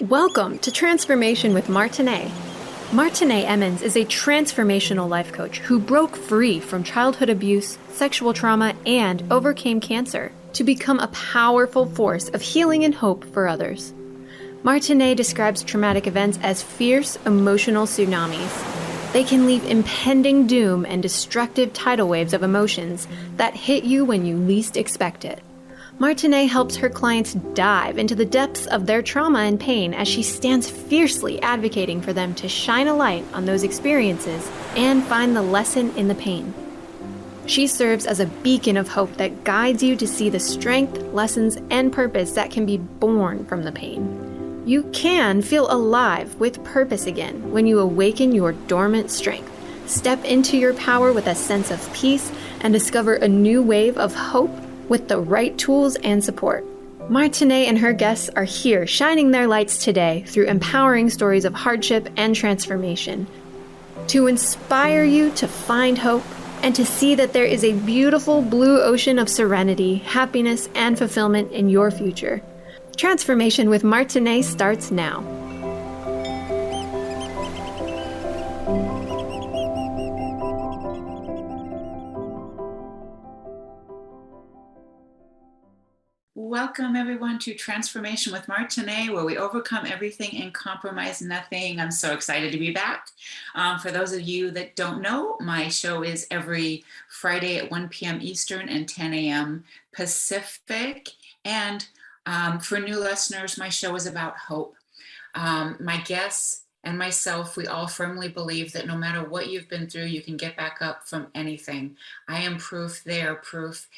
Welcome to Transformation with Martine. Martine Emmons is a transformational life coach who broke free from childhood abuse, sexual trauma, and overcame cancer to become a powerful force of healing and hope for others. Martine describes traumatic events as fierce emotional tsunamis. They can leave impending doom and destructive tidal waves of emotions that hit you when you least expect it. Martine helps her clients dive into the depths of their trauma and pain as she stands fiercely advocating for them to shine a light on those experiences and find the lesson in the pain. She serves as a beacon of hope that guides you to see the strength, lessons, and purpose that can be born from the pain. You can feel alive with purpose again when you awaken your dormant strength, step into your power with a sense of peace, and discover a new wave of hope with the right tools and support. Martine and her guests are here shining their lights today through empowering stories of hardship and transformation to inspire you to find hope and to see that there is a beautiful blue ocean of serenity, happiness, and fulfillment in your future. Transformation with Martine starts now. Welcome everyone to Transformation with Martine, where we overcome everything and compromise nothing. I'm so excited to be back. For those of you that don't know, my show is every Friday at 1 p.m. Eastern and 10 a.m. Pacific. And for new listeners, my show is about hope. My guests and myself, we all firmly believe that no matter what you've been through, you can get back up from anything. I am proof, they are proof.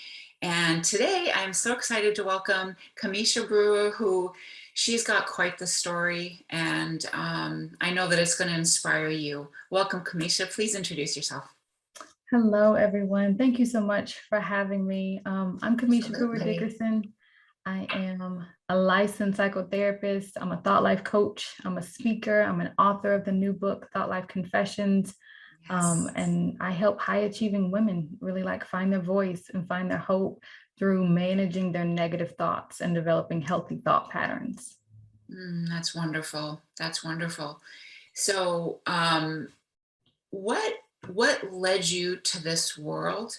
And today I'm so excited to welcome Kamisha Brewer, who she's got quite the story, and I know that it's going to inspire you. Welcome, Kamisha. Please introduce yourself. Hello, everyone. Thank you so much for having me. I'm Kamisha Brewer Dickerson. I am a licensed psychotherapist. I'm a thought life coach. I'm a speaker. I'm an author of the new book, Thought Life Confessions. And I help high achieving women really find their voice and find their hope through managing their negative thoughts and developing healthy thought patterns. That's wonderful. That's wonderful. So what led you to this world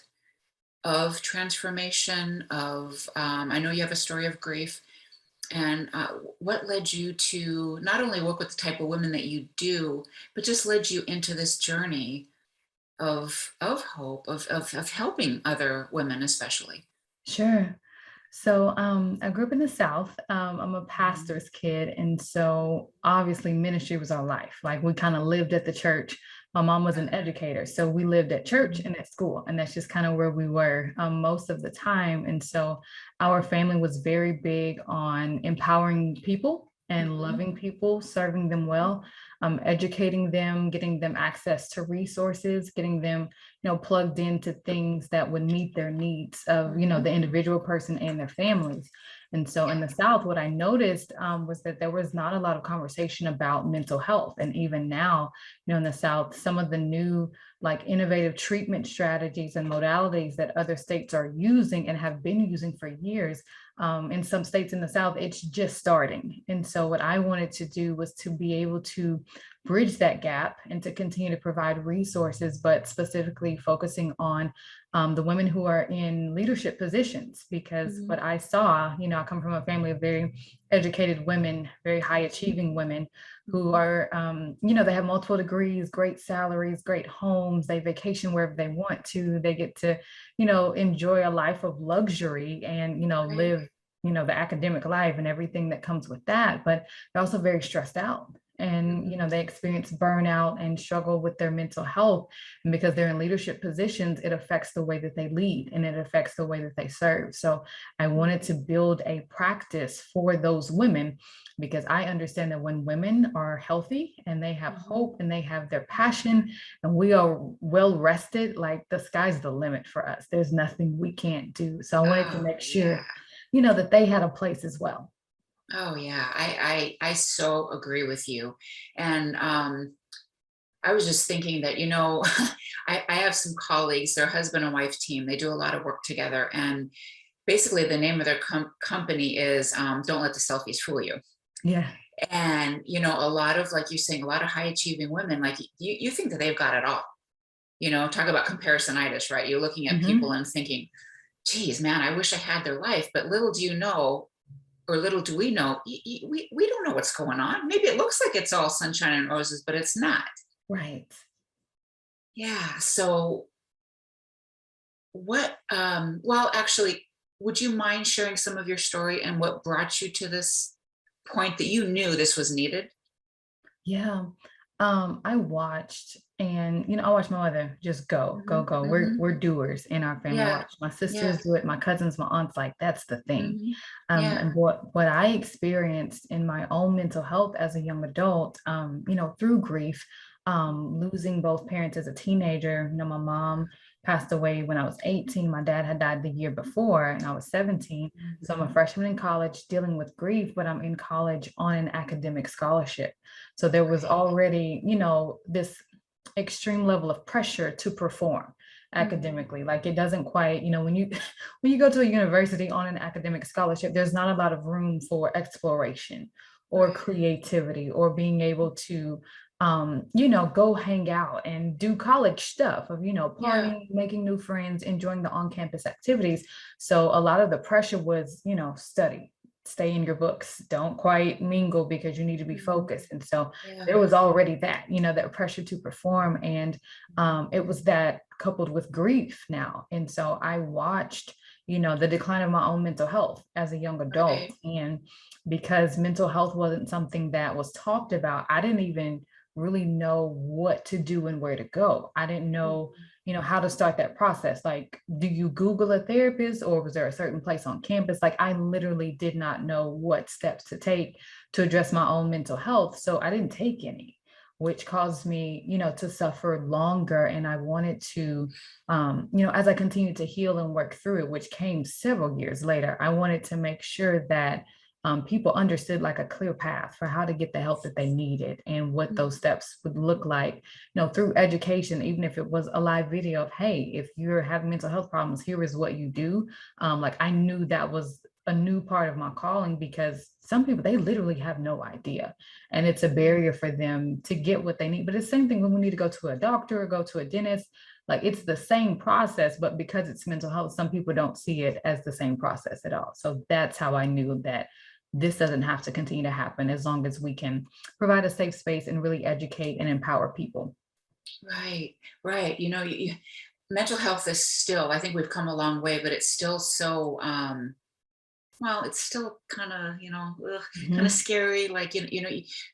of transformation of, I know you have a story of grief, and what led you to not only work with the type of women that you do, but just led you into this journey of hope, of helping other women especially? Sure. So I grew up in the South. I'm a pastor's kid. And so obviously ministry was our life. We kind of lived at the church. My mom was an educator. So we lived at church and at school. And that's just kind of where we were most of the time. And so our family was very big on empowering people and loving people, serving them well, educating them, getting them access to resources, getting them, plugged into things that would meet their needs of, the individual person and their families. And so in the South, what I noticed was that there was not a lot of conversation about mental health. And even now, in the South, some of the new innovative treatment strategies and modalities that other states are using and have been using for years, in some states in the South, it's just starting. And so what I wanted to do was to be able to bridge that gap and to continue to provide resources, but specifically focusing on the women who are in leadership positions, because what I saw, I come from a family of very educated women, very high achieving women who are, they have multiple degrees, great salaries, great homes, they vacation wherever they want to, they get to, enjoy a life of luxury and, live, the academic life and everything that comes with that, but they're also very stressed out. And, they experience burnout and struggle with their mental health. And because they're in leadership positions, it affects the way that they lead and it affects the way that they serve. So I wanted to build a practice for those women, because I understand that when women are healthy and they have hope and they have their passion and we are well rested, the sky's the limit for us. There's nothing we can't do. So I wanted to make sure, that they had a place as well. Oh yeah, I so agree with you. And I was just thinking that, I have some colleagues, they're husband and wife team. They do a lot of work together. And basically the name of their company is Don't Let the Selfies Fool You. Yeah. And, a lot of, like you're saying, a lot of high achieving women, like you think that they've got it all, talk about comparisonitis, right? You're looking at people Mhm. and thinking, geez, man, I wish I had their life. But little do you know, or little do we know, we don't know what's going on. Maybe it looks like it's all sunshine and roses, but it's not. Right. Yeah. So well, actually, would you mind sharing some of your story and what brought you to this point that you knew this was needed? Yeah. I watched and I watched my mother just go, go, Hmm. go. We're Hmm. we're doers in our family. I Yeah. watch my Yeah. sisters do it, my cousins, my aunts, like that's the thing. Hmm. Yeah. And what I experienced in my own mental health as a young adult, through grief, losing both parents as a teenager. My mom passed away when I was 18. My dad had died the year before, and I was 17. So I'm a freshman in college dealing with grief, but I'm in college on an academic scholarship. So there was Right. already, this extreme level of pressure to perform Mhm. academically. Like it doesn't quite, when you when you go to a university on an academic scholarship, there's not a lot of room for exploration or Right. creativity or being able to go hang out and do college stuff of, Yeah. partying, making new friends, enjoying the on-campus activities. So a lot of the pressure was, study, stay in your books, don't quite mingle because you need to be Mhm. focused. And so Yeah. there was already that, that pressure to perform. And it was that coupled with grief now. And so I watched, the decline of my own mental health as a young adult. Right. And because mental health wasn't something that was talked about, I didn't even really know what to do and where to go. I didn't know, Mhm. how to start that process. Like, do you Google a therapist or was there a certain place on campus? Like, I literally did not know what steps to take to address my own mental health. So I didn't take any, which caused me, to suffer longer. And I wanted to, as I continued to heal and work through it, which came several years later, I wanted to make sure that people understood like a clear path for how to get the help that they needed and what those Mhm. steps would look like, through education, even if it was a live video of, hey, if you're having mental health problems, here is what you do. Like I knew that was a new part of my calling because some people, they literally have no idea. And it's a barrier for them to get what they need. But it's the same thing when we need to go to a doctor or go to a dentist. Like it's the same process, but because it's mental health, some people don't see it as the same process at all. So that's how I knew that this doesn't have to continue to happen as long as we can provide a safe space and really educate and empower people. Right. Right. Mental health is still, I think we've come a long way, but it's still so, well, it's still kind of, kind of Mhm. scary. Like,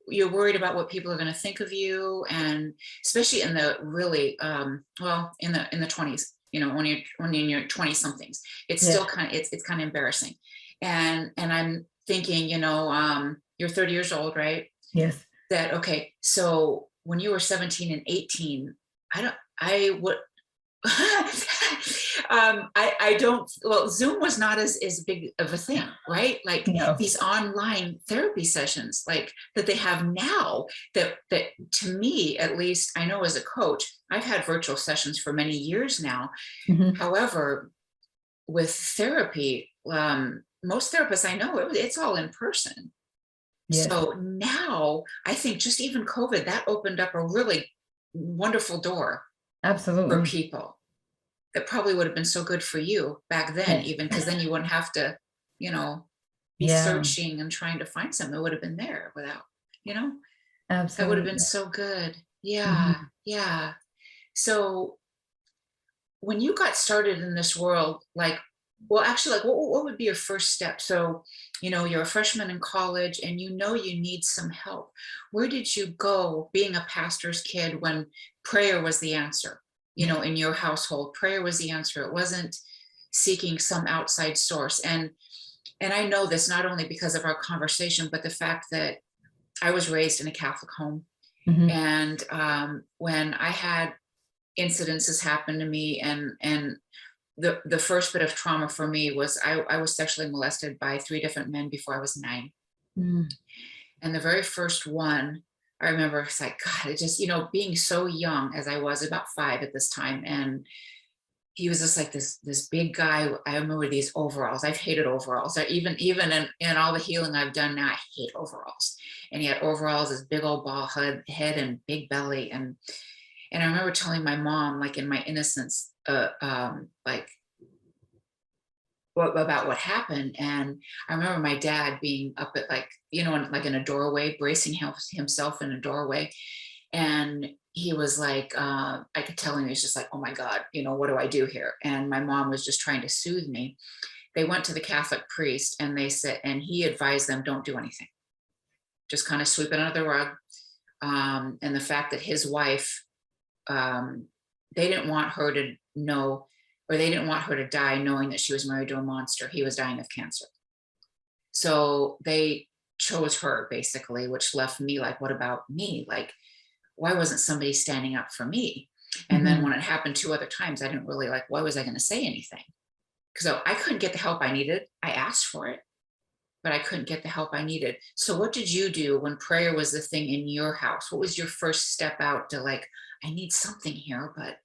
you're worried about what people are going to think of you. And especially in the really, well, in the 20s, when you're in your 20 somethings, it's Yeah. still kind of, it's kind of embarrassing. And I'm thinking, you're 30 years old, right? Yes. That, okay, so when you were 17 and 18, I don't, I would, I don't, well, Zoom was not as big of a thing, right? Like No. these online therapy sessions, like that they have now, that to me, at least, I know as a coach, I've had virtual sessions for many years now. Mhm. However, with therapy, most therapists I know, it's all in person. Yes. So now I think just even COVID, that opened up a really wonderful door for Absolutely. people that probably would have been so good for you back then, Yes. even because then you wouldn't have to, you know, be Yeah. searching and trying to find something. It would have been there without, you know, that would have been Absolutely. so good. Yeah. Mhm. Yeah. So when you got started in this world, like, well, actually, like, what would be your first step? So, you're a freshman in college and you need some help. Where did you go being a pastor's kid when prayer was the answer? In your household, prayer was the answer. It wasn't seeking some outside source. And I know this not only because of our conversation, but the fact that I was raised in a Catholic home. Mhm. And when I had incidences happen to me, and the first bit of trauma for me was I was sexually molested by three different men before I was 9. Mm. And the very first one, I remember it's like, God, it just, you know, being so young as I was, about 5 at this time. And he was just like this big guy. I remember these overalls. I've hated overalls. Even in all the healing I've done now, I hate overalls. And he had overalls, this big old bald head and big belly. And I remember telling my mom, like in my innocence, like about what happened. And I remember my dad being up at, like, you know, like in a doorway, bracing himself in a doorway. And he was like, I could tell him, he was just like, oh my God, you know, what do I do here? And my mom was just trying to soothe me. They went to the Catholic priest and they said, and he advised them, don't do anything. Just kind of sweep it under the rug. And the fact that his wife, they didn't want her to know, or they didn't want her to die knowing that she was married to a monster. He was dying of cancer. So they chose her basically, which left me like, what about me? Like, why wasn't somebody standing up for me? And then when it happened 2 other times, I didn't really, like, why was I going to say anything? Because I couldn't get the help I needed. I asked for it, but I couldn't get the help I needed. So what did you do when prayer was the thing in your house? What was your first step out to, like, I need something here, but.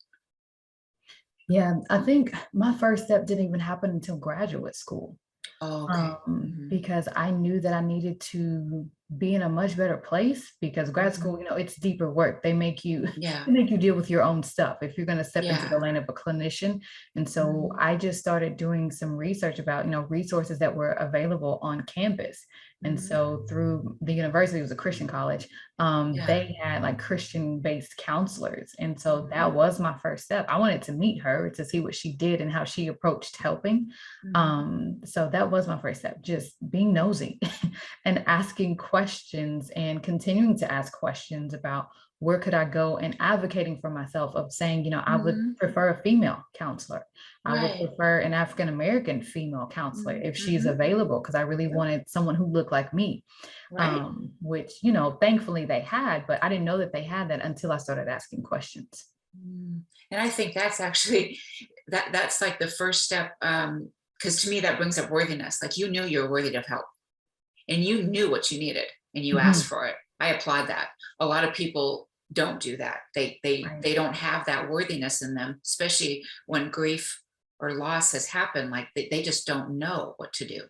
Yeah, I think my first step didn't even happen until graduate school. Oh, okay. Because I knew that I needed to be in a much better place, because grad school, you know, it's deeper work. They make you Yeah. they make you deal with your own stuff if you're going to step into Yeah. the lane of a clinician. And so I just started doing some research about, you know, resources that were available on campus. And so through the university, it was a Christian college, Yeah. they had like Christian based counselors. And so that was my first step. I wanted to meet her to see what she did and how she approached helping. So that was my first step, just being nosy and asking questions and continuing to ask questions about where could I go, and advocating for myself, of saying, you know, I would prefer a female counselor. I would Right. prefer an African American female counselor if she's available, because I really wanted someone who looked like me. Right. Which, you know, thankfully they had, but I didn't know that they had that until I started asking questions. And I think that's actually, that's like the first step. Because to me, that brings up worthiness. Like, you knew you were worthy of help and you knew what you needed and you asked for it. I applaud that. A lot of people don't do that. They don't have that worthiness in them, especially when grief or loss has happened. Like, they just don't know what to do.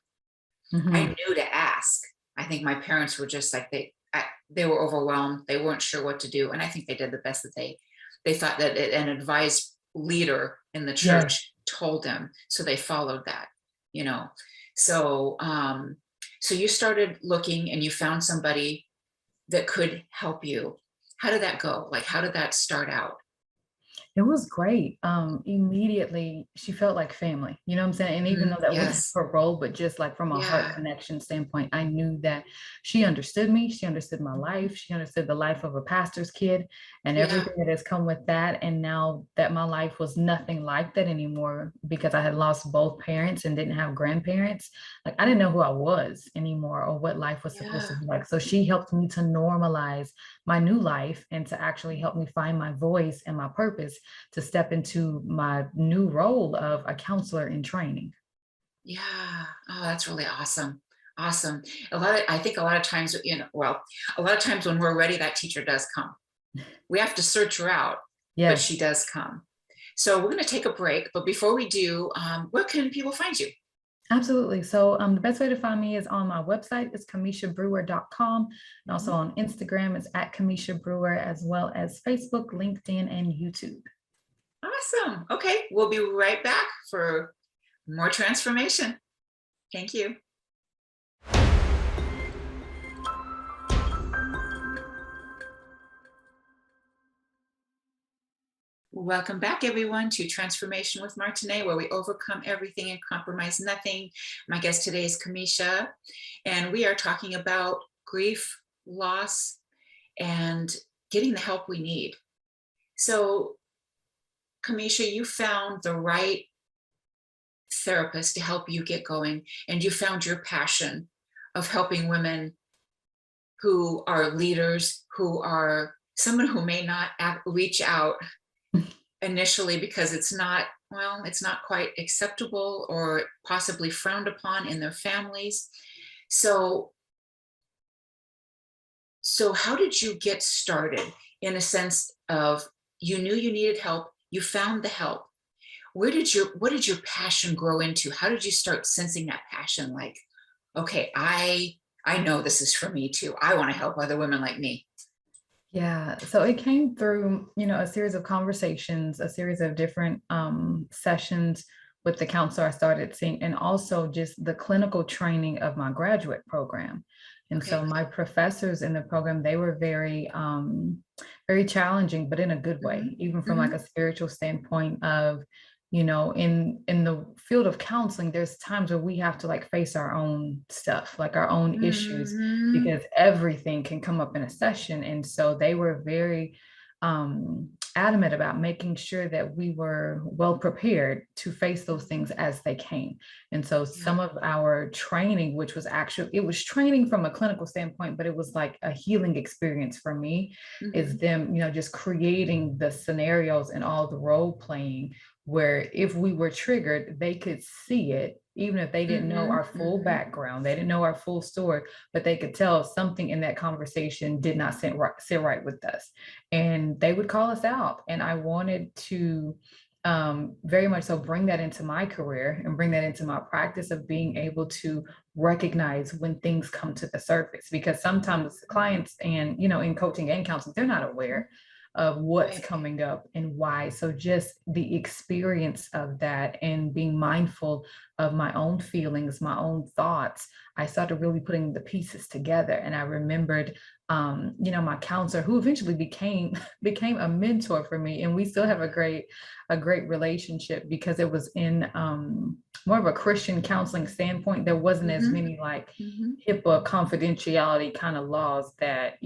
I knew to ask. I think my parents were just like, they were overwhelmed. They weren't sure what to do. And I think they did the best that they thought that an advised leader in the church told them. So they followed that, you know? So, so you started looking and you found somebody that could help you. How did that go? Like, how did that start out? It was great. Immediately she felt like family, you know what I'm saying? And even though that wasn't Yes. her role, but just like from a heart Yeah. connection standpoint, I knew that she understood me. She understood my life. She understood the life of a pastor's kid and Yeah. everything that has come with that. And now that my life was nothing like that anymore, because I had lost both parents and didn't have grandparents, like I didn't know who I was anymore or what life was supposed to Yeah. be like. So she helped me to normalize my new life and to actually help me find my voice and my purpose to step into my new role of a counselor in training. Yeah. Oh, that's really awesome. Awesome. I think a lot of times, you know, well, a lot of times when we're ready, that teacher does come. We have to search her out, but Yes, she does come. So we're going to take a break. But before we do, where can people find you? absolutely. So the best way to find me is on my website. It's KamishaBrewer.com. And also on Instagram, it's at Kamisha Brewer, as well as Facebook, LinkedIn, and YouTube. Awesome. Okay. We'll be right back for more transformation. Thank you. Welcome back, everyone, to Transformation with Martine, where we overcome everything and compromise nothing. My guest today is Kamisha, and we are talking about grief, loss, and getting the help we need. So, Kamisha, you found the right therapist to help you get going, and you found your passion of helping women who are leaders, who are someone who may not reach out initially because it's not quite acceptable or possibly frowned upon in their families. So So how did you get started in a sense of you knew you needed help, you found the help. What did your passion grow into? How did you start sensing that passion? Like, okay, I know this is for me too. I want to help other women like me. Yeah, so it came through, a series of conversations, a series of different sessions with the counselor I started seeing, and also just the clinical training of my graduate program. And Okay. so my professors in the program, they were very challenging, but in a good Hmm. way, even from like Hmm. a spiritual standpoint of, in the field of counseling, there's times where we have to like face our own stuff, like our own issues, Hmm. because everything can come up in a session. And so they were very adamant about making sure that we were well prepared to face those things as they came. And so Yeah. some of our training, which was actually, it was training from a clinical standpoint, but it was like a healing experience for me, is Hmm. them, just creating the scenarios and all the role playing where if we were triggered, they could see it, even if they didn't know Hmm. our full Hmm. background, they didn't know our full story, but they could tell something in that conversation did not sit right with us. And they would call us out. And I wanted to very much so bring that into my career and bring that into my practice of being able to recognize when things come to the surface, because sometimes clients and, in coaching and counseling, they're not aware of what's Right. coming up and why. So just the experience of that and being mindful of my own feelings, my own thoughts, I started really putting the pieces together. And I remembered, my counselor, who eventually became a mentor for me, and we still have a great relationship, because it was in more of a Christian counseling standpoint. There wasn't as Hmm. many like Hmm. HIPAA confidentiality kind of laws that,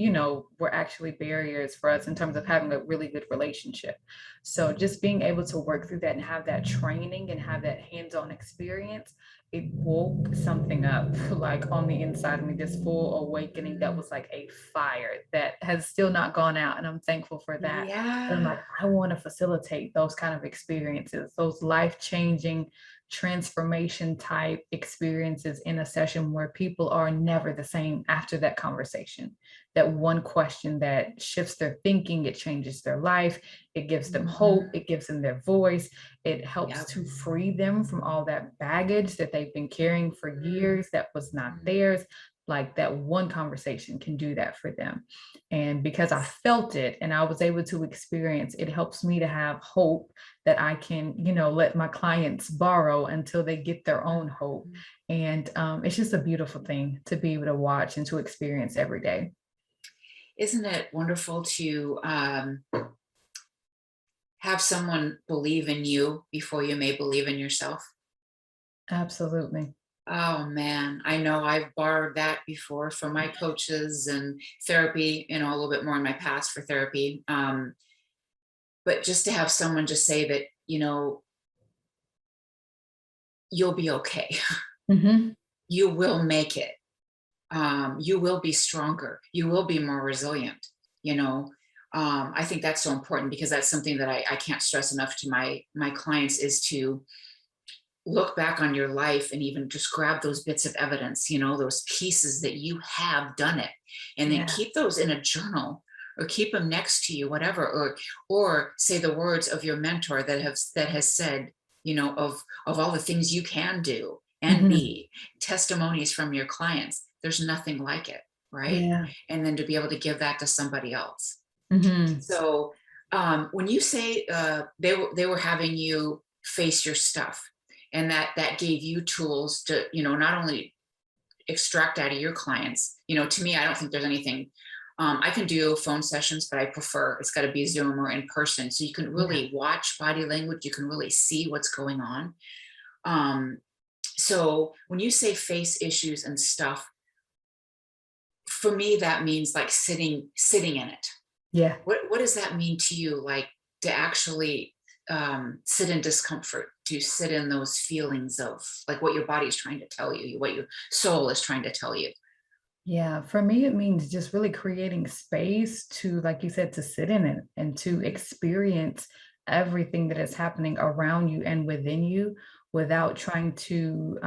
were actually barriers for us in terms of having a really good relationship. So just being able to work through that and have that training and have that hands-on experience, it woke something up like on the inside of me, this full awakening that was like a fire that has still not gone out. And I'm thankful for that. But I'm Yeah. like, I want to facilitate those kind of experiences, those life-changing transformation type experiences in a session where people are never the same after that conversation. That one question that shifts their thinking, it changes their life, it gives them hope, Hmm. it gives them their voice, it helps Yep. to free them from all that baggage that they've been carrying for years that was not Mhm. theirs. Like that one conversation can do that for them. And because I felt it and I was able to experience, it helps me to have hope that I can, let my clients borrow until they get their own hope. Mhm. And it's just a beautiful thing to be able to watch and to experience every day. Isn't it wonderful to have someone believe in you before you may believe in yourself? Absolutely. Oh man, I know I've borrowed that before from my coaches and therapy, a little bit more in my past for therapy. But just to have someone just say that, you'll be okay. Hmm. You will make it. You will be stronger. You will be more resilient. You know, I think that's so important because that's something that I can't stress enough to my clients is to look back on your life and even just grab those bits of evidence, those pieces that you have done it, and then Yeah. keep those in a journal or keep them next to you, whatever, or say the words of your mentor that has said, of all the things you can do and Hmm. be, testimonies from your clients. There's nothing like it, right? Yeah. And then to be able to give that to somebody else. Hmm. So when you say they were having you face your stuff, and that gave you tools to not only extract out of your clients. To me, I don't think there's anything. I can do phone sessions, but I prefer it's got to be Zoom or in person, so you can Yeah. really watch body language. You can really see what's going on. Um, so when you say face issues and stuff, for me that means like sitting in it. Yeah. What does that mean to you? Like to actually sit in discomfort, to sit in those feelings of like what your body is trying to tell you, what your soul is trying to tell you. Yeah, for me, it means just really creating space to, like you said, to sit in it and to Mhm. experience everything that is happening around you and within you without trying to,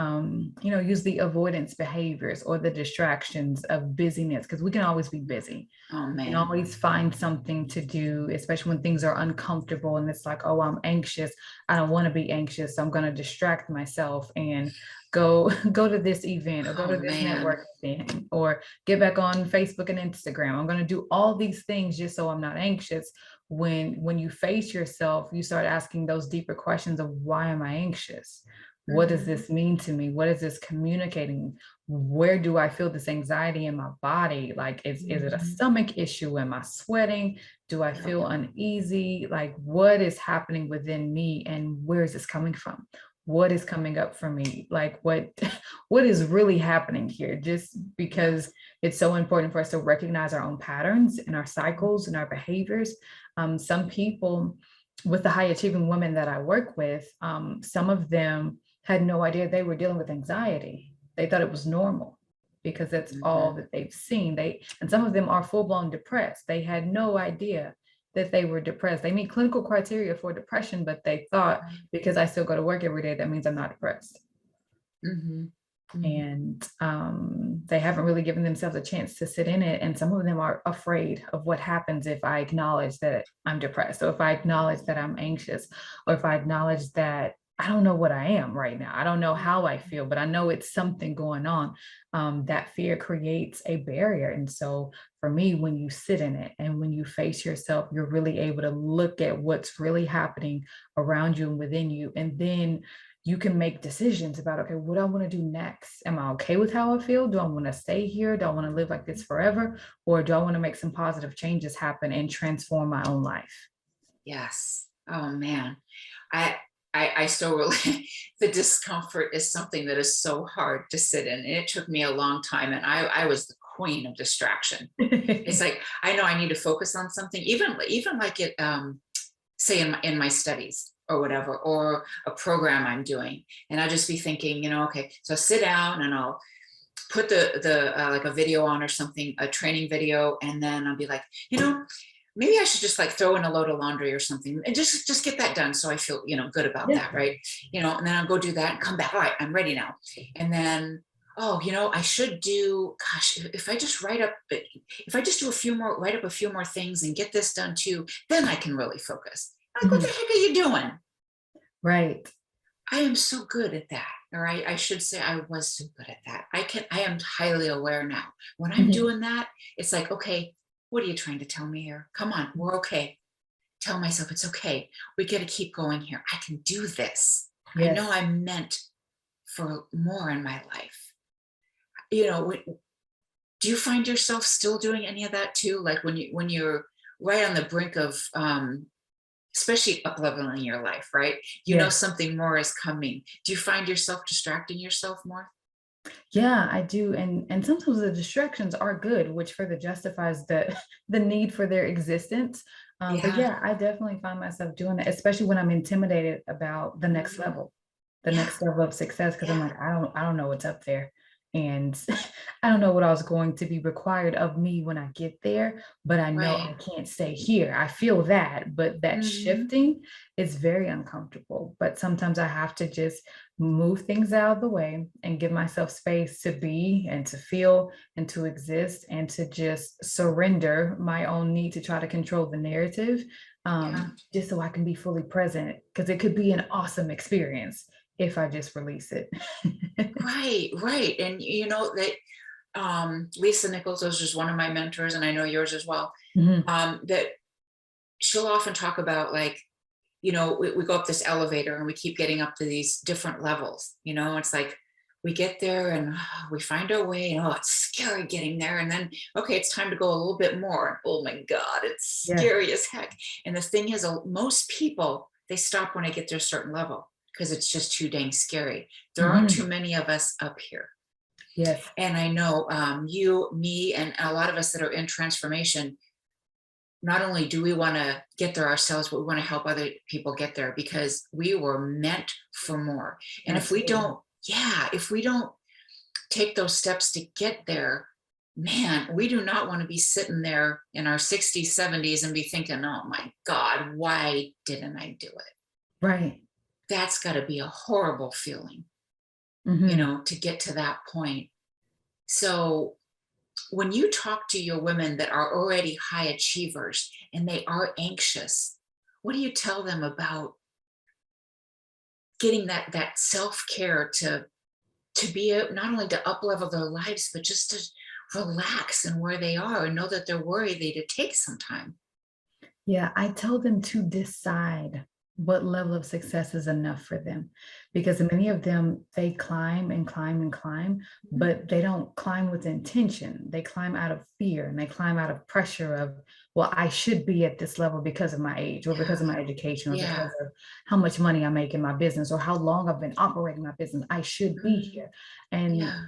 use the avoidance behaviors or the distractions of busyness, because we can always be busy. Oh We can man. always find something to do, especially when things are uncomfortable and it's like, oh, I'm anxious. I don't want to be anxious. So I'm going to distract myself and go go to this event or go Oh to this man. network thing or get back on Facebook and Instagram. I'm going to do all these things just so I'm not anxious. When you face yourself, you start asking those deeper questions of, why am I anxious? What does Mhm. this mean to me? What is this communicating? Where do I feel this anxiety in my body? Like, is it a Mhm. stomach issue? Am I sweating? Do I Yep. feel uneasy? Like, what is happening within me and where is this coming from? What is coming up for me? Like, what what is really happening here? Just Yep. because it's so important for us to recognize our own patterns and our cycles and our behaviors. Some people, with the high achieving women that I work with, some of them had no idea they were dealing with anxiety. They thought it was normal because that's all Mhm. that they've seen. And some of them are full blown depressed. They had no idea that they were depressed. They meet clinical criteria for depression, but they thought, because I still go to work every day, that means I'm not depressed. Mhm. Mhm. And they haven't really given themselves a chance to sit in it. And some of them are afraid of what happens if I acknowledge that I'm depressed, or if I acknowledge that I'm anxious, or if I acknowledge that I don't know what I am right now. I don't know how I feel, but I know it's something going on. That fear creates a barrier. And so for me, when you sit in it and when you face yourself, you're really able to look at what's really happening around you and within you. And then you can make decisions about, okay, what do I want to do next? Am I okay with how I feel? Do I want to stay here? Do I want to live like this forever? Or do I want to make some positive changes happen and transform my own life? Yes. Oh man. I I still really the discomfort is something that is so hard to sit in. And it took me a long time, and I was the queen of distraction. It's like I know I need to focus on something, even like it say in my studies or whatever, or a program I'm doing. And I'll just be thinking, okay, so I'll sit down and I'll put the like a video on or something, a training video, and then I'll be like, maybe I should just like throw in a load of laundry or something and just get that done so I feel, good about Yeah. that, right? And then I'll go do that and come back. All right, I'm ready now. And then, oh, I should do, gosh, if I just if I just do write up a few more things and get this done too, then I can really focus. I'm like, what the Mhm. heck are you doing? Right. I am so good at that. Or I should say I was so good at that. I am highly aware now. When I'm Mhm. doing that, it's like, okay, what are you trying to tell me here? Come on, we're okay. Tell myself it's okay. We got to keep going here. I can do this. I know Yes. I'm meant for more in my life. Do you find yourself still doing any of that too? Like when you're right on the brink of especially up leveling your life, right? Yes. Something more is coming. Do you find yourself distracting yourself more? Yeah, I do. And sometimes the distractions are good, which further justifies the the need for their existence. But Yeah. yeah, I definitely find myself doing that, especially when I'm intimidated about Mhm. the Yeah. next level of success, because I'm Yeah. like, I don't know what's up there. And I don't know what I was going to be required of me when I get there, but I know I Right. can't stay here. I feel that, but that Mhm. shifting is very uncomfortable. But sometimes I have to just move things out of the way and give myself space to be and to feel and to exist and to just surrender my own need to try to control the narrative, Yeah. just so I can be fully present, because it could be an awesome experience if I just release it. Right. Right. And that Lisa Nichols was just one of my mentors, and I know yours as well. Mhm. That she'll often talk about, like, we go up this elevator and we keep getting up to these different levels. It's like we get there and we find our way, and it's scary getting there. And then, okay, it's time to go a little bit more. Oh my God, it's Yes. scary as heck. And the thing is, most people, they stop when they get to a certain level because it's just too dang scary. There aren't too Mhm. many of us up here. Yes. And I know you, me, and a lot of us that are in transformation, not only do we want to get there ourselves, but we want to help other people get there because we were meant for more. And Absolutely. if we don't take those steps to get there, man, we do not want to be sitting there in our 60s, 70s and be thinking, oh my God, why didn't I do it? Right. that's got to be a horrible feeling, Mhm. to get to that point. So when you talk to your women that are already high achievers and they are anxious, what do you tell them about getting that self-care to be not only to up level their lives, but just to relax in where they are and know that they're worthy to take some time? Yeah, I tell them to decide what level of success is enough for them because many of them they climb and climb and climb, Mhm. but they don't climb with intention. They climb out of fear and they climb out of pressure of, well, I should be at this level because of my age or because of my education or Yeah. because of how much money I make in my business or how long I've been operating my business. I should be Mhm. here. And Yeah.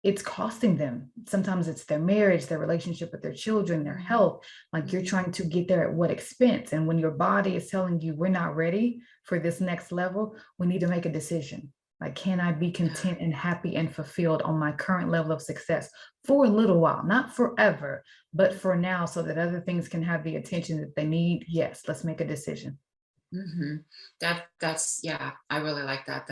it's costing them. Sometimes it's their marriage, their relationship with their children, their Mhm. health. Like you're Mhm. trying to get there at what expense? And when your body is telling you, we're not ready for this next level, we need to make a decision. Like, can I be Yeah. content and happy and fulfilled on my current level of success for a little while, not forever, but for now, so that other things can have the attention that they need? Yes, let's make a decision. Mhm. That's yeah, I really like that.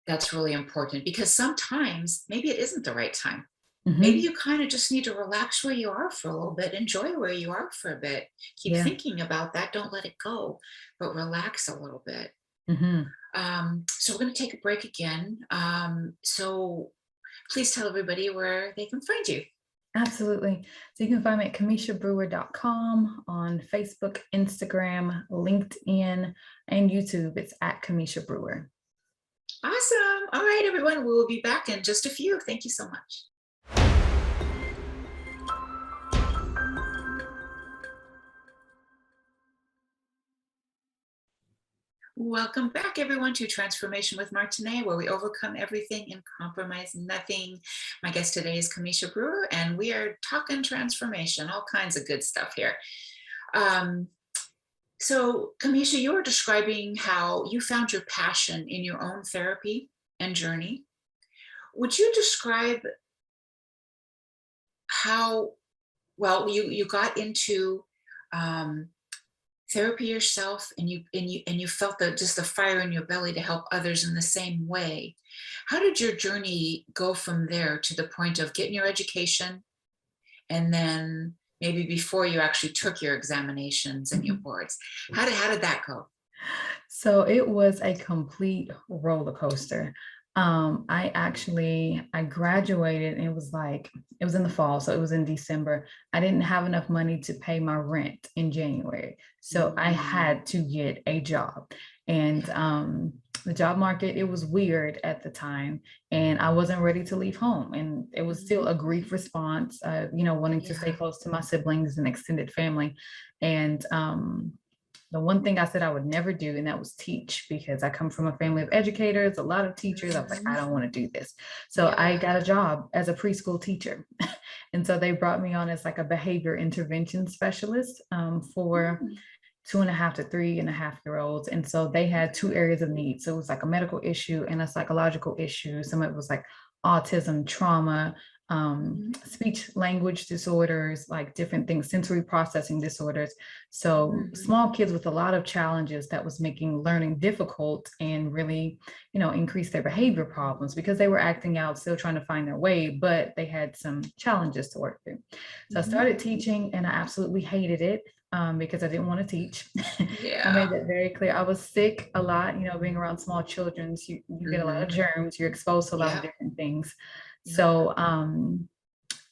That's really important because sometimes maybe it isn't the right time. Maybe Hmm. you kind of just need to relax where you are for a little bit, enjoy where you are for a bit. Keep Yeah. thinking about that, don't let it go, but relax a little bit. Hmm. So we're going to take a break again. So please tell everybody where they can find you. Absolutely. So you can find me at KamishaBrewer.com on Facebook, Instagram, LinkedIn, and YouTube. It's at Kamisha Brewer. Awesome. All right, everyone. We will be back in just a few. Thank you so much. Welcome back, everyone, to Transformation with Martine, where we overcome everything and compromise nothing. My guest today is Kamisha Brewer, and we are talking transformation, all kinds of good stuff here. Um, so, Kamisha, you were describing how you found your passion in your own therapy and journey. Would you describe how well you got into um, therapy yourself, and you felt the just the fire in your belly to help others in the same way? How did your journey go from there to the point of getting your education, and then maybe before you actually took your examinations and your Mhm. boards? How did that go? So it was a complete roller coaster. I graduated and it was in the fall, so it was in December. I didn't have enough money to pay my rent in January. So I Mm, had to get a job. And the job market, it was weird at the time, and I wasn't ready to leave home. And it was still mhm. a grief response, wanting to stay Yeah. close to my siblings and extended family. And the one thing I said I would never do, and that was teach, because I come from a family of educators, a lot of teachers. I was like, I Mhm. don't want to do this. So I Yeah. got a job as a preschool teacher. And so they brought me on as like a behavior intervention specialist for Mm, 2.5 to 3.5 year olds. And so they had two okay. areas of need. So it was like a medical issue and a psychological issue. Some of it was like autism, trauma, Mhm. speech language disorders, like different things, sensory processing disorders. So Mhm. small kids with a lot of challenges that was making learning difficult and really, increase their behavior problems because they were acting out, still trying to find their way, but they had some challenges to work through. So I Mhm. started teaching and I absolutely hated it because I didn't want to teach. I Yeah. made that very clear. I was sick a lot, being around small children, so you get a lot of Mhm. germs, you're exposed to a lot of Yep. different things. Yep. So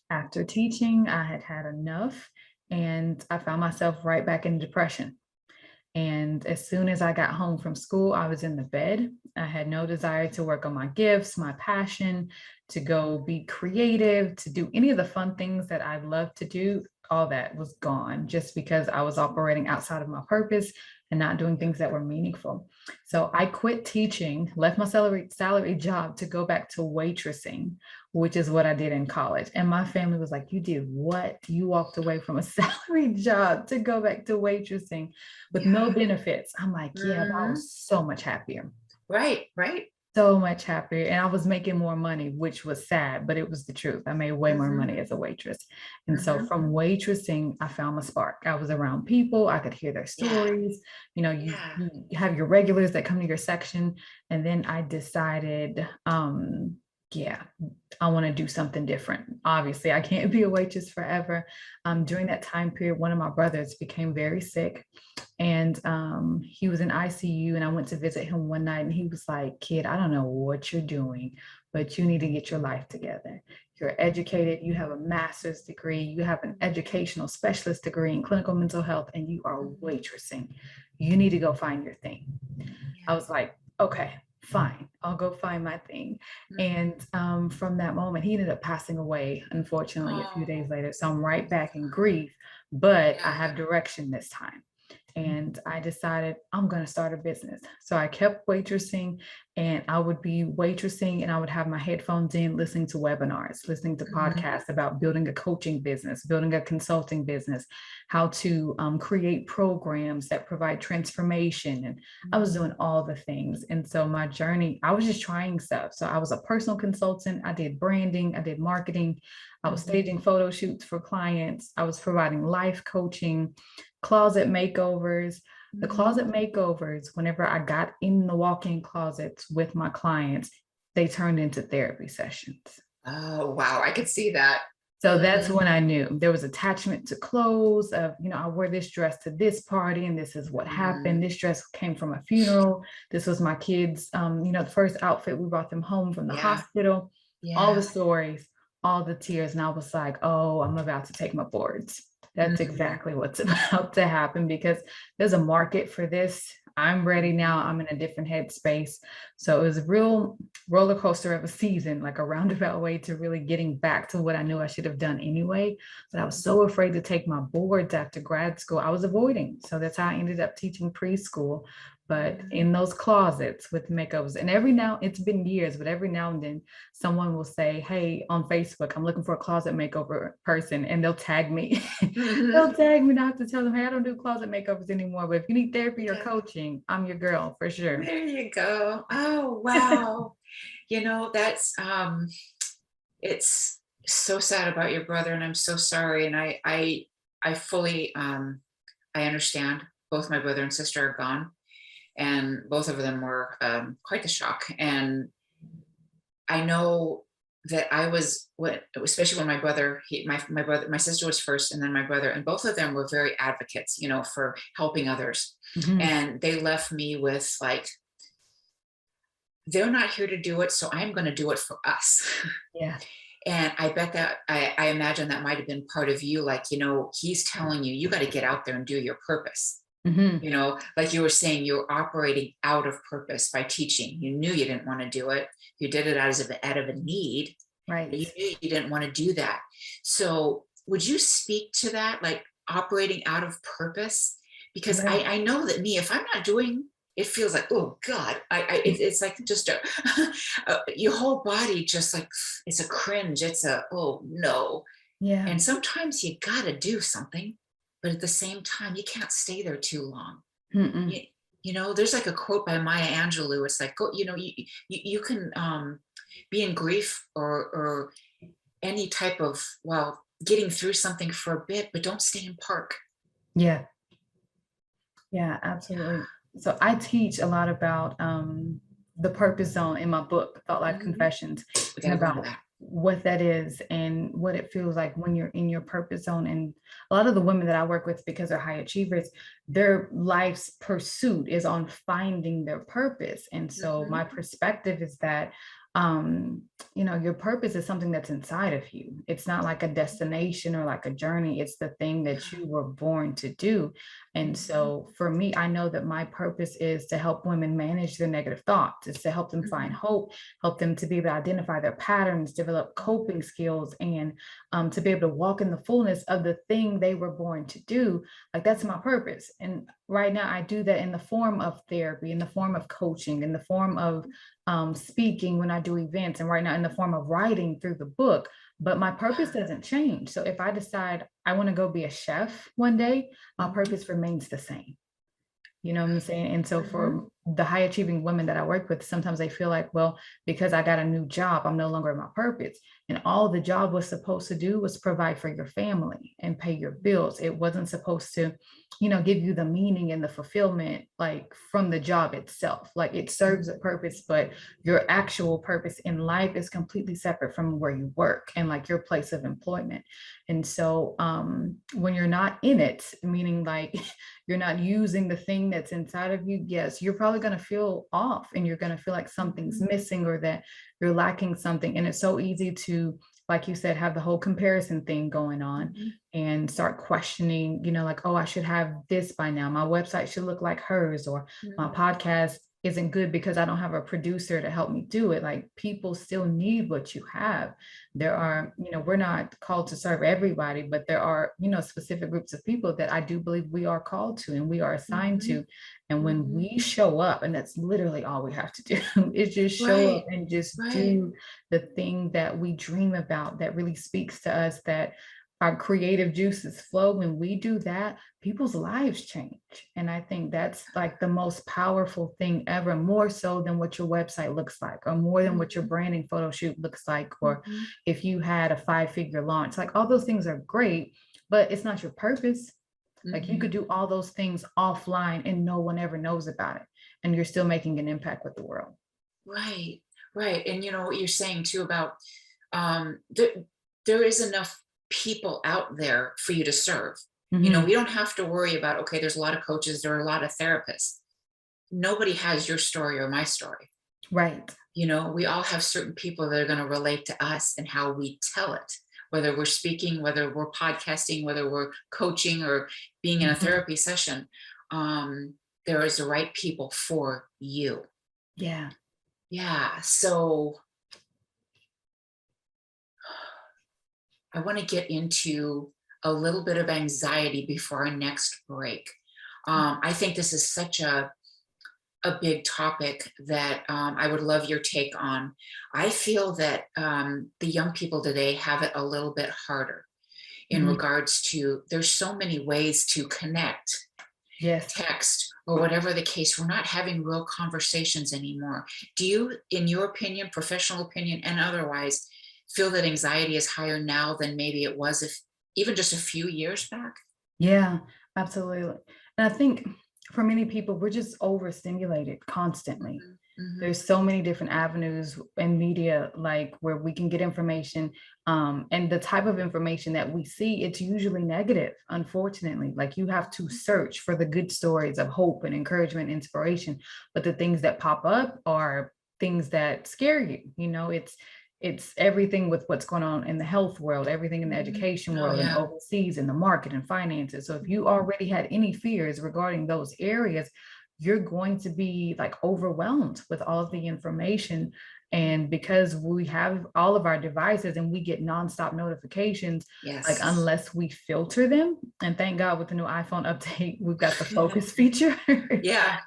after teaching, I had had enough and I found myself right back in depression. And as soon as I got home from school, I was in the bed. I had no desire to work on my gifts, my passion, to go be creative, to do any of the fun things that I love to do. All that was gone just because I was operating outside of my purpose and not doing Yep. things that were meaningful. So I quit teaching, left my salary job to go back to waitressing, which is what I did in college. And my family was like, "You did what? You walked away from a salary job to go back to waitressing with no Yeah. benefits." I'm like, yeah, but I Mhm. was so much happier. Right, right. so much happier. And I was making more money, which was sad, but it was the truth. I made way more Mhm, money as a waitress. And so mhm. from waitressing, I found my spark. I was around people, I could hear their Yeah, stories. You know, yeah. you have your regulars that come to your section. And then I decided, yeah, I want to do something different. Obviously, I can't be a waitress forever. During that time period, one of my brothers became very sick, and he was in ICU, and I went to visit him one night, and he was like, "Kid, I don't know what you're doing, but you need to get your life together. You're educated, you have a master's degree, you have an educational specialist degree in clinical mental health, and you are Mhm. waitressing. You need to go find your thing." I Yeah. was like, "Okay, fine, I'll go find my thing." Mhm. And from that moment, he ended up passing away, unfortunately, a few days Oh, later. So I'm right back in grief, but I yeah. have direction this time. And I decided I'm going to start a business. So I kept waitressing, and I would be waitressing, and I would have my headphones in, listening to webinars, listening to Mhm, podcasts about building a coaching business, building a consulting business, how to create programs that provide transformation. And I was mhm, doing all the things. And so my journey, I was just trying stuff. So I was a personal consultant. I did branding, I did marketing, I was mhm, staging photo shoots for clients, I was providing life coaching, closet makeovers. The mhm. closet makeovers, whenever I got in the walk-in closets with my clients, they turned into therapy sessions. Oh, wow, I could see that. So that's Mhm, when I knew there was attachment to clothes of, I wear this dress to this party and this is what mhm. happened. This dress came from a funeral. This was my kids, the first outfit we brought them home from the Yeah, hospital, all the yeah. stories, all the tears. And I was like, oh, I'm about to take my boards. That's Mhm. exactly what's about to happen because there's a market for this. I'm ready now. I'm in a different headspace. So it was a real roller coaster of a season, like a roundabout way to really getting back to what I knew I should have done anyway. But I was so afraid to take my boards after grad school. I was avoiding. So that's how I ended up teaching preschool. But Mhm. in those closets with makeovers, and every now, it's been years, but every now and then someone will say, "Hey, on Facebook, I'm looking for a closet makeover person," and they'll tag me. They'll Mhm. tag me, and I have to tell them, "Hey, I don't do closet makeovers anymore, but if you need therapy or Yeah, coaching, I'm your girl for sure." there you go. Oh, wow. That's it's so sad about your brother, and I'm so sorry. And I fully I understand. Both my brother and sister are gone, and both of them were quite the shock. And I know that I was what, especially when my brother, my brother, my sister was first, and then my brother, and both of them were very advocates, for helping others. Mhm. And they left me with like, they're not here to do it, so I'm going to do it for us. Yeah. And I bet that I imagine that might have been part of you, like, he's telling you, you got to get out there and do your purpose. Mhm. Like you were saying, you're operating out of purpose by teaching. You knew you didn't want to do it. You did it out of a need, but you Right. knew you didn't want to do that. So would you speak to that, like operating out of purpose? Because Yeah. I know that me, if I'm not doing, it feels like, oh God, it's like just your whole body just like, it's a cringe. It's oh no. Yeah. And sometimes you gotta do something, but at the same time, you can't stay there too long. Mm-mm. You, there's like a quote by Maya Angelou. It's like, go, you can be in grief or any type of, well, getting through something for a bit, but don't stay in park. Yeah. Yeah, absolutely. So I teach a lot about the purpose zone in my book, Thought Life Mhm. Confessions, We and gotta go into about that. what that is and what it feels like when you're in your purpose zone. And a lot of the women that I work with, because they're high achievers, their life's pursuit is on finding their purpose. And so my Mhm. perspective is that your purpose is something that's inside of you. It's not like a destination or like a journey. It's the thing that you were born to do. And Mhm. so for me, I know that my purpose is to help women manage their negative thoughts, is to help them find Mhm. hope, help them to be able to identify their patterns, develop coping skills, and to be able to walk in the fullness of the thing they were born to do. Like that's my purpose. And right now, I do that in the form of therapy, in the form of coaching, in the form of speaking when I do events, and right now in the form of writing through the book. But my purpose doesn't change. So if I decide I want to go be a chef one day, my Mhm. purpose remains the same. You know what I'm saying? And so Mhm. for the high achieving women that I work with, sometimes they feel like, well, because I got a new job, I'm no longer in my purpose. And all the job was supposed to do was provide for your family and pay your bills. It wasn't supposed to, give you the meaning and the fulfillment like from the job itself. Like it serves a purpose, but your actual purpose in life is completely separate from where you work and like your place of employment. And so when you're not in it, meaning like you're not using the thing that's inside of you, yes, you're probably going to feel off and you're going to feel like something's missing or that you're lacking something. And it's so easy to, like you said, have the whole comparison thing going on and start questioning, like, oh, I should have this by now. My website should look like hers, or my podcast isn't good because I don't have a producer to help me do it. Like people still need what you have. There are, we're not called to serve everybody, but there are, specific groups of people that I do believe we are called to and we are assigned to. And when we show up, and that's literally all we have to do, is just show up and just do the thing that we dream about, that really speaks to us, that our creative juices flow. When we do that, people's lives change. And I think that's like the most powerful thing ever, more so than what your website looks like, or more than what your branding photo shoot looks like, or if you had a 5-figure launch. Like all those things are great, but it's not your purpose. Like you could do all those things offline and no one ever knows about it, and you're still making an impact with the world. Right. And what you're saying too about there is enough people out there for you to serve. We don't have to worry about, okay, there's a lot of coaches, there are a lot of therapists. Nobody has your story or my story. Right. We all have certain people that are going to relate to us and how we tell it, whether we're speaking, whether we're podcasting, whether we're coaching or being in a therapy session. There is the right people for you. Yeah. So I want to get into a little bit of anxiety before our next break. I think this is such a big topic that I would love your take on. I feel that the young people today have it a little bit harder in regards to, there's so many ways to connect, text, or whatever the case. We're not having real conversations anymore. Do you, in your opinion, professional opinion and otherwise, feel that anxiety is higher now than maybe it was if even just a few years back? Yeah, absolutely. And I think for many people, we're just overstimulated constantly. There's so many different avenues in media, like where we can get information, and the type of information that we see, it's usually negative, unfortunately. Like you have to search for the good stories of hope and encouragement, inspiration, but the things that pop up are things that scare you. It's everything with what's going on in the health world, everything in the education world, and overseas in the market and finances. So if you already had any fears regarding those areas, you're going to be like overwhelmed with all of the information. And because we have all of our devices and we get nonstop notifications, like unless we filter them, and thank God with the new iPhone update, we've got the focus feature.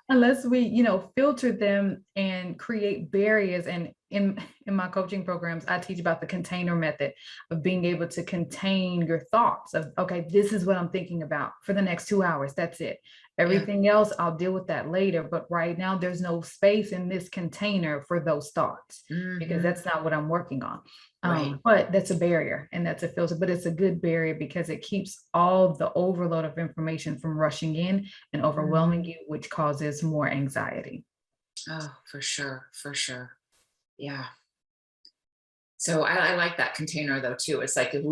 Unless we, filter them and create barriers. And in my coaching programs, I teach about the container method of being able to contain your thoughts of, okay, this is what I'm thinking about for the next 2 hours. That's it. Everything else, I'll deal with that later. But right now, there's no space in this container for those thoughts because that's not what I'm working on. But that's a barrier and that's a filter, but it's a good barrier because it keeps all the overload of information from rushing in and overwhelming you, which causes more anxiety. Oh, for sure. Yeah. So I like that container though, too. It's like, if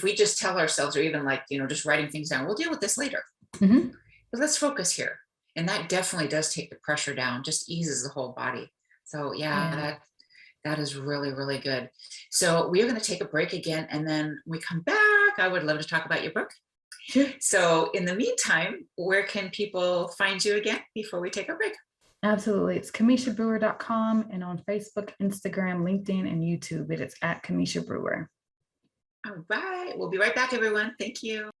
we just tell ourselves, or even like, just writing things down, we'll deal with this later. But let's focus here. And that definitely does take the pressure down, just eases the whole body. So that is really, really good. So we are going to take a break again. And then when we come back, I would love to talk about your book. Sure. So in the meantime, where can people find you again before we take a break? Absolutely. It's KamishaBrewer.com, and on Facebook, Instagram, LinkedIn, and YouTube, it is at Kamisha Brewer. All right. We'll be right back, everyone. Thank you.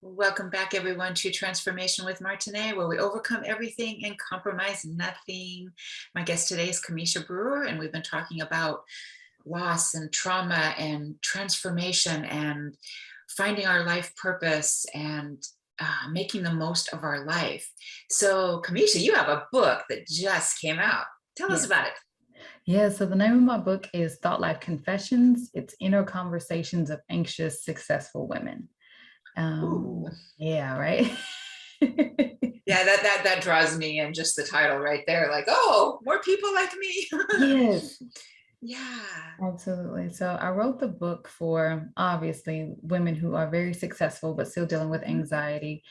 Welcome back, everyone, to Transformation with Martine, where we overcome everything and compromise nothing. My guest today is Kamisha Brewer, and we've been talking about loss and trauma and transformation and finding our life purpose and making the most of our life. So, Kamisha, you have a book that just came out. Tell us Yes. about it. Yeah, so the name of my book is Thought Life Confessions. It's Inner Conversations of Anxious, Successful Women. Ooh. Yeah, right. Yeah, that draws me in, just the title right there. Like, oh, more people like me. Yes. Yeah. Absolutely. So I wrote the book for obviously women who are very successful but still dealing with anxiety,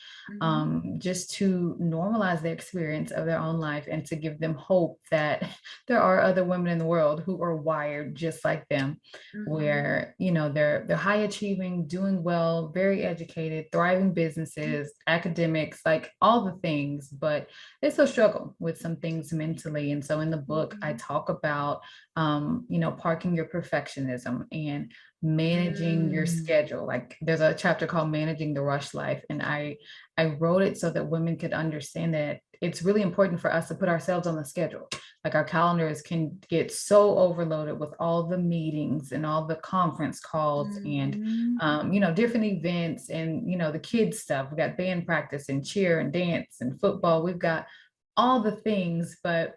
just to normalize their experience of their own life and to give them hope that there are other women in the world who are wired just like them, where they're high achieving, doing well, very educated, thriving businesses, academics, like all the things, but they still struggle with some things mentally. And so in the book, I talk about parking your perfectionism and managing your schedule. Like there's a chapter called Managing the Rush Life. And I wrote it so that women could understand that it's really important for us to put ourselves on the schedule. Like our calendars can get so overloaded with all the meetings and all the conference calls and different events and the kids stuff. We got band practice and cheer and dance and football. We've got all the things, but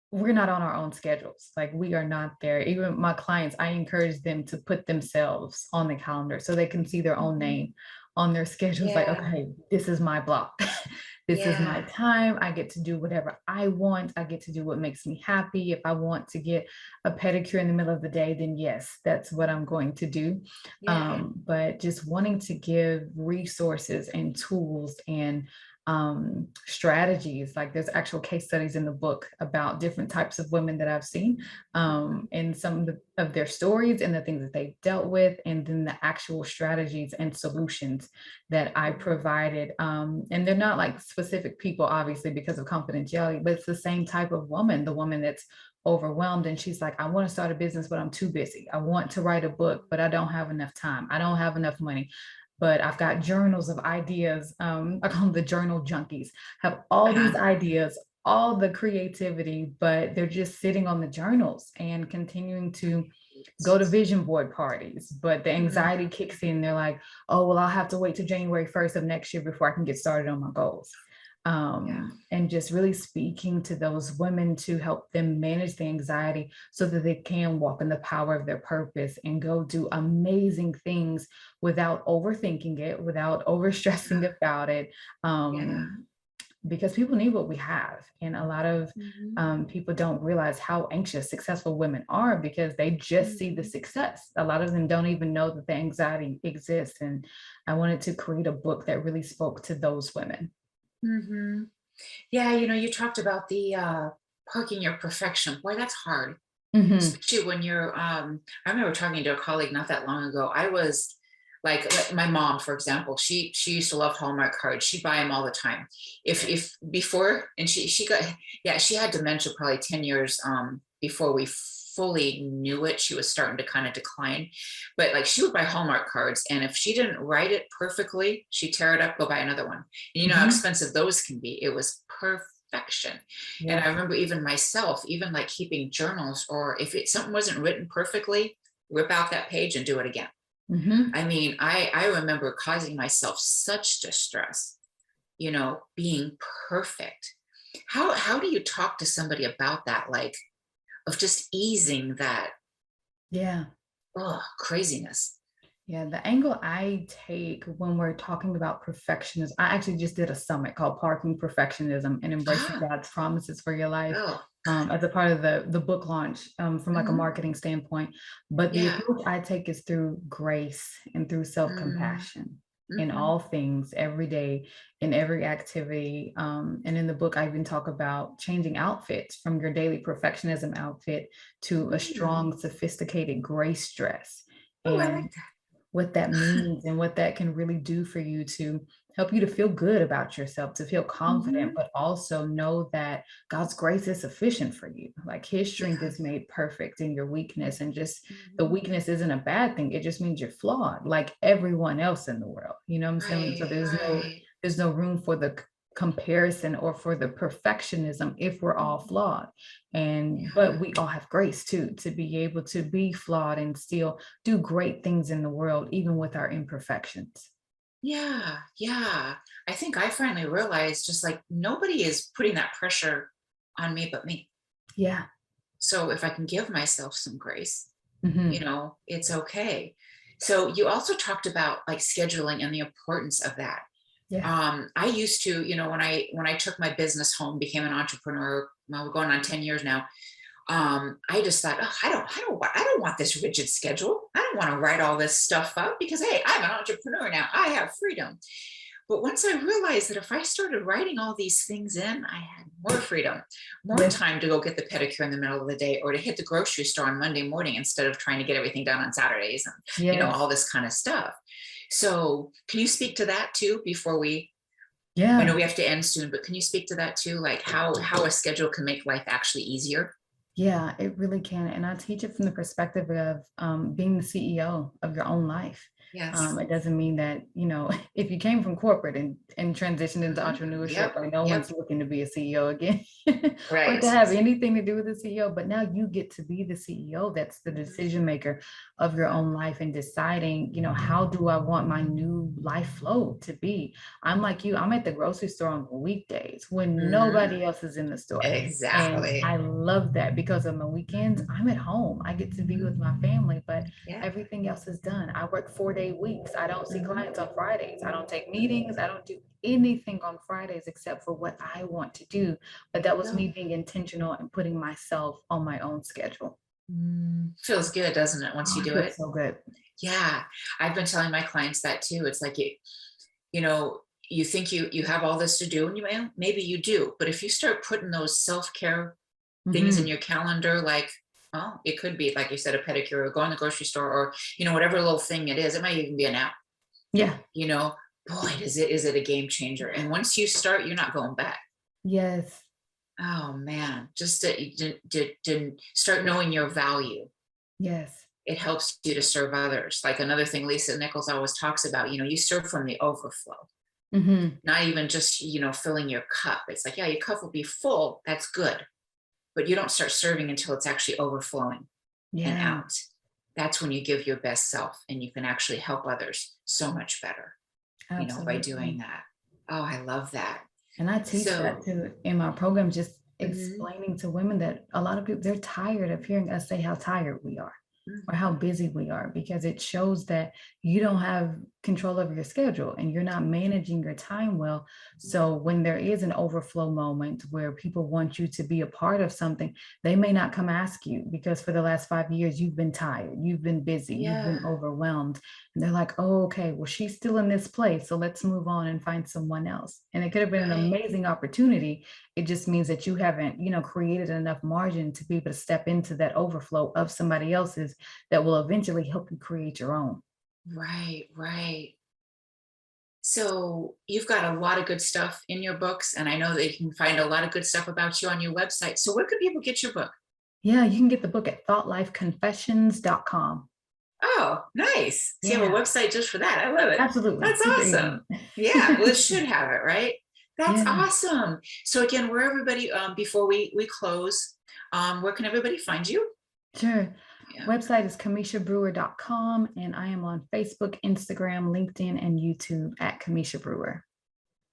we're not on our own schedules. Like we are not there. Even my clients, I encourage them to put themselves on the calendar so they can see their own name on their schedules. Like, okay, this is my block. This is my time. I get to do whatever I want. I get to do what makes me happy. If I want to get a pedicure in the middle of the day, then yes, that's what I'm going to do. But just wanting to give resources and tools and strategies. Like there's actual case studies in the book about different types of women that I've seen, and some of their stories and the things that they've dealt with, and then the actual strategies and solutions that I provided. And they're not like specific people, obviously, because of confidentiality, but it's the same type of woman, the woman that's overwhelmed and she's like, I want to start a business, but I'm too busy. I want to write a book, but I don't have enough time. I don't have enough money. But I've got journals of ideas. I call them the journal junkies, have all these ideas, all the creativity, but they're just sitting on the journals and continuing to go to vision board parties. But the anxiety kicks in. They're like, oh, well, I'll have to wait till January 1st of next year before I can get started on my goals. And just really speaking to those women to help them manage the anxiety so that they can walk in the power of their purpose and go do amazing things without overthinking it, without overstressing about it. Because people need what we have. And a lot of people don't realize how anxious successful women are because they just see the success. A lot of them don't even know that the anxiety exists. And I wanted to create a book that really spoke to those women. Yeah, you talked about the parking your perfection. Boy, that's hard. Especially when you're I remember talking to a colleague not that long ago. I was like my mom, for example, she used to love Hallmark cards. She'd buy them all the time. If before, and she had dementia probably 10 years before we fully knew it. She was starting to kind of decline, but like she would buy Hallmark cards, and if she didn't write it perfectly, she'd tear it up, go buy another one. And you know how expensive those can be. It was perfection. And I remember even myself, even like keeping journals, or if something wasn't written perfectly, rip out that page and do it again. I mean, I remember causing myself such distress, being perfect. How do you talk to somebody about that? Like, of just easing that craziness. Yeah, the angle I take when we're talking about perfectionism, I actually just did a summit called Parking Perfectionism and Embracing God's Promises for Your Life as a part of the book launch from like a marketing standpoint. But the approach I take is through grace and through self-compassion in all things, every day, in every activity. And in the book, I even talk about changing outfits from your daily perfectionism outfit to a strong, sophisticated grace dress. Oh, I like that. What that means and what that can really do for you to help you to feel good about yourself, to feel confident, but also know that God's grace is sufficient for you. Like his strength is made perfect in your weakness, and just the weakness isn't a bad thing. It just means you're flawed like everyone else in the world. You know what I'm saying? So there's no room for the comparison or for the perfectionism if we're all flawed. But we all have grace too, to be able to be flawed and still do great things in the world, even with our imperfections. Yeah, yeah. I think I finally realized just like nobody is putting that pressure on me but me. Yeah. So if I can give myself some grace, Hmm. it's okay. So you also talked about like scheduling and the importance of that. Yeah. I used to, when I took my business home, became an entrepreneur, well, we're going on 10 years now. I just thought, oh, I don't want this rigid schedule. I don't want to write all this stuff up because, hey, I'm an entrepreneur now. I have freedom. But once I realized that if I started writing all these things in, I had more freedom, more Yes. time to go get the pedicure in the middle of the day or to hit the grocery store on Monday morning instead of trying to get everything done on Saturdays and, Yes. all this kind of stuff. So can you speak to that too before I know Yeah. we have to end soon, but can you speak to that too? Like how a schedule can make life actually easier? Yeah, it really can. And I teach it from the perspective of being the CEO of your own life. Yes. It doesn't mean that, if you came from corporate and transitioned into Mhm. entrepreneurship, Yep. like no Yep. one's looking to be a CEO again or to Right. have anything to do with the CEO. But now you get to be the CEO. That's the Mhm. decision maker of your own life and deciding, how do I want my new life flow to be? I'm like you, I'm at the grocery store on weekdays when Mhm. nobody else is in the store. And Exactly. I love that because on the weekends, I'm at home. I get to be with my family, but Yeah. everything else is done. I work 4-day weeks. I don't see Mhm. clients on Fridays. I don't take meetings. I don't do anything on Fridays except for what I want to do. But There that you was go. me being intentional and putting myself on my own schedule. Feels good, doesn't it, once Oh, you I do feel it? so good. Yeah. I've been telling my clients that too. It's like you know, you think you have all this to do, and maybe you do, but if you start putting those self-care things in Hmm. your calendar, like, oh, it could be, like you said, a pedicure or going to the grocery store or, whatever little thing it is. It might even be a nap, Yeah. you know, boy, is it a game changer. And once you start, you're not going back. Yes. Oh man, just to start knowing your value. Yes. It helps you to serve others. Like another thing Lisa Nichols always talks about, you serve from the overflow, Hmm. not even just, filling your cup. It's like, yeah, your cup will be full. That's good. But you don't start serving until it's actually overflowing and Yeah. out. That's when you give your best self and you can actually help others so much better, by doing Absolutely. that. Oh, I love that. And I teach that So, too in my program, just mhm, explaining to women that a lot of people, they're tired of hearing us say how tired we are or how mhm, busy we are, because it shows that you don't have control over your schedule and you're not managing your time well. So when there is an overflow moment where people want you to be a part of something, they may not come ask you because for the last 5 years, you've been tired, you've been busy, you've yeah, been overwhelmed. And they're like, oh, okay, well, she's still in this place. So let's move on and find someone else. And it could have been an right. amazing opportunity. It just means that you haven't, created enough margin to be able to step into that overflow of somebody else's that will eventually help you create your own. Right, right. So you've got a lot of good stuff in your books, and I know that you can find a lot of good stuff about you on your website. So where could people get your book? Yeah, you can get the book at thoughtlifeconfessions.com. Oh, nice. So you have a Yeah, website just for that. I love it. absolutely. That's Super awesome. easy. Yeah, well, it should have it, right? That's Yeah, awesome. So again, where everybody, before we close, where can everybody find you? sure. Yeah. Website is KamishaBrewer.com, and I am on Facebook, Instagram, LinkedIn, and YouTube at Kamisha Brewer.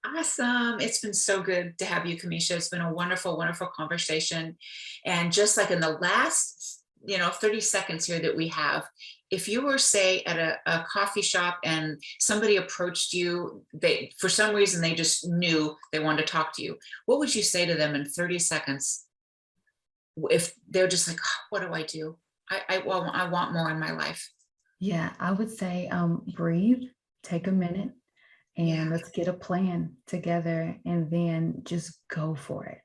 Awesome. It's been so good to have you, Kamisha. It's been a wonderful, wonderful conversation. And just like in the last, 30 seconds here that we have, if you were, say, at a coffee shop and somebody approached you, for some reason, they just knew they wanted to talk to you, what would you say to them in 30 seconds? If they're just like, "Oh, what do I do? I want more in my life." Yeah, I would say breathe, take a minute, Yeah. and let's get a plan together and then just go for it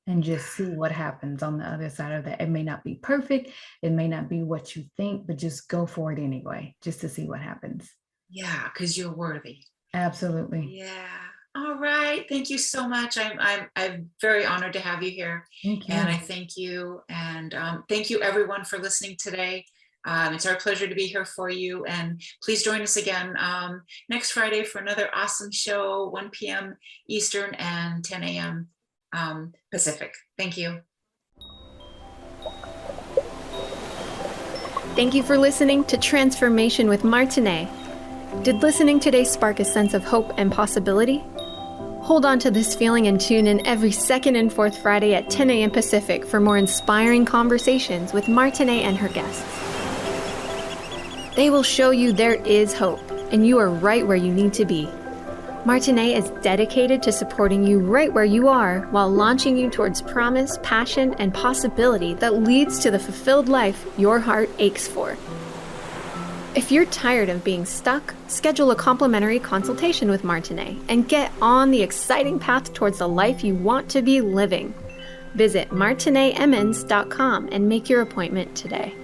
and just see what happens on the other side of that. It may not be perfect, it may not be what you think, but just go for it anyway, just to see what happens. Yeah, because you're worthy. Absolutely. Yeah. All right. Thank you so much. I'm very honored to have you here, Thank and I you. thank you. And thank you everyone for listening today. It's our pleasure to be here for you. And please join us again next Friday for another awesome show, 1 p.m. Eastern and 10 a.m. Pacific. Thank you. Thank you for listening to Transformation with Martine. Did listening today spark a sense of hope and possibility? Hold on to this feeling and tune in every second and fourth Friday at 10 a.m. Pacific for more inspiring conversations with Martine and her guests. They will show you there is hope, and you are right where you need to be. Martine is dedicated to supporting you right where you are while launching you towards promise, passion, and possibility that leads to the fulfilled life your heart aches for. If you're tired of being stuck, schedule a complimentary consultation with Martine and get on the exciting path towards the life you want to be living. Visit martineemmons.com and make your appointment today.